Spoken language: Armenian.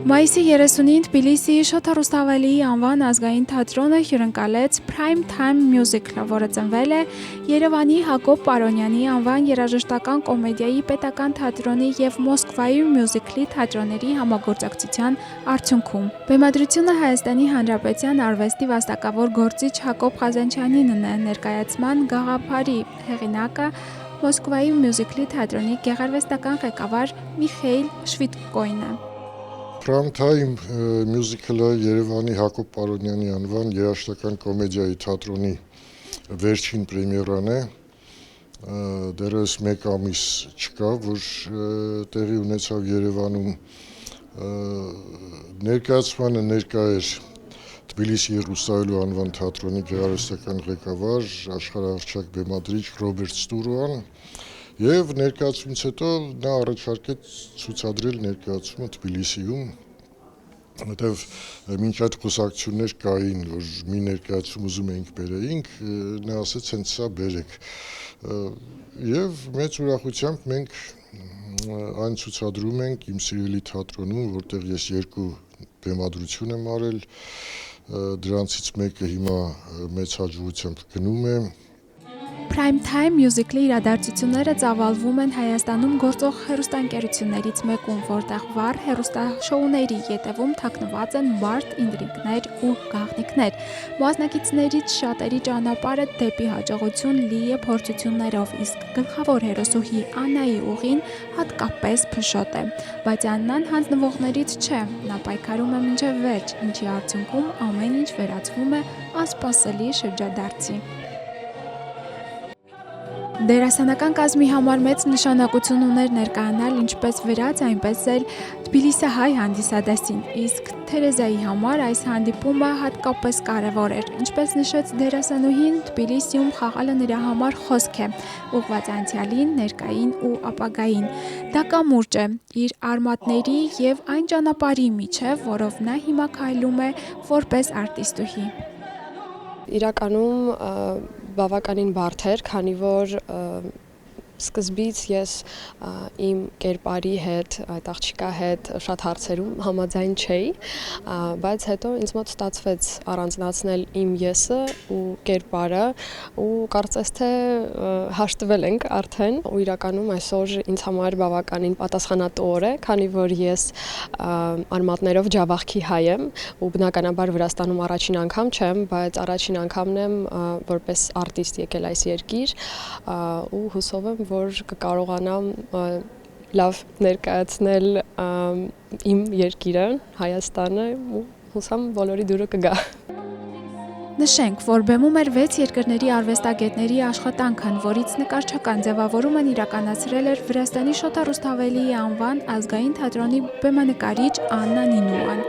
Մայիսի 30-ին Թբիլիսիի Շոթա Ռուստավելիի անվան ազգային թատրոնը հյուրընկալեց Prime Time Musical-ը, որը ծնվել է Երևանի Հակոբ Պարոնյանի անվան երաժշտական կոմեդիայի պետական թատրոնի և Մոսկվայի Musical-ի թատրոնների համագործակցության արդյունքում։ Բեմադրությունը Հայաստանի Հանրապետության արվեստի վաստակավոր գործիչ Հակոբ Ղազանչյանինն է, ներկայացման գաղափարի հեղինակը Մոսկվայի Musical-ի թատրոնի գեղարվեստական ղեկավար Միխեյլ Շվիդկոյն է։ Prime Time Musical-ը Երևանի Հակոբ Պարոնյանի անվան երաժշտական կոմեդիայի թատրոնի վերջին պրեմիերան է։ Դեռևս մեկ ամիս չկա, որ տեղի ունեցավ Երևանում, ներկայացմանը ներկա էր Թբիլիսիի Ռուստավելու անվան թատրոնի գեղարվեստական ղեկավար, աշխարհահռչակ բեմադրիչ Ռոբերտ Ստուրոան, և ներկայացումից հետո նա առաջարկեց ցուցադրել ներկայացումը Թբիլիսիում, որտեղ մինչ այդ խոսակցություններ կային, որ մի ներկայացում ուզում էինք բերեինք, նա ասեց հենց սա բերեք։ Եվ մեծ ուրախությամբ մենք այն ցուցադրում ենք իմ սիրելի թատրոնում, որտեղ ես 2 բեմադրություն եմ արել, դրանցից մեկը հիմա մեծ հաջողությամբ գնում է։ Prime Time Musical-ի իրադարձությունները ծավալվում են Հայաստանում գործող հեռուստաընկերություններից մեկում, որտեղ վառ հեռուստաշոուների ետևում թաքնված են բարդ ինտրիգներ ու գաղտնիքներ։ Մասնակիցներից շատերի ճանապարհը դեպի հաջողություն լի է փորձություններով, իսկ գլխավոր հերոսուհի Աննայի ուղին հատկապես փշոտ է։ Բայց Աննան հանձնվողներից չէ, նա պայքարում է մինչև վերջ, ինչի արդյունքում ամեն ինչ վերածվում է անսպասելի շրջադարձի։ Դերասանական կազմի համար մեծ նշանակություն ուներ ներկայանալ ինչպես վրաց, այնպես էլ թբիլիսահայ հանդիսատեսին, իսկ Թերեզայի համար այս հանդիպումը հատկապես կարևոր էր։ Ինչպես նշեց դերասանուհին, Թբիլիսիում խաղալը նրա համար խոսք է, ուղղված անցյալին, ներկային ու ապագային։ Դա կամուրջ է իր արմատների և այն ճանապարհի միջև, որով նա հիմա քայլում է որպես արտիստուհի։ Իրականում բավականին բարդ էր, քանի որ սկզբից ես իմ կերպարի հետ, այդ աղջիկա հետ շատ հարցերում համաձայն չէի, բայց հետո ինձ մոտ ստացվեց առանձնացնել իմ եսը ու կերպարը ու կարծես թե հաշտվել ենք արդեն, ու իրականում այսօր ինձ համար բավականին պատասխանատու օր է, քանի որ ես արմատներով ջավախքի հայ եմ ու բնականաբար Վրաստանում առաջին անգամ չեմ, բայց առաջին անգամն եմ որպես արտիստ եկել այս երկիր ու հուսով եմ, որ կկարողանամ լավ ներկայացնել իմ երկիրը, Հայաստանը, ու հուսամ բոլորի դուրը կգա։ Նշենք, որ բեմում էր 6 երկրների արվեստագետների աշխատանքն, որից նկարչական ձևավորումն իրականացրել էր Վրաստանի Շոթա Ռուստավելիի անվան ազգային թատրոնի բեմանկարիչ Աննա Նինուան։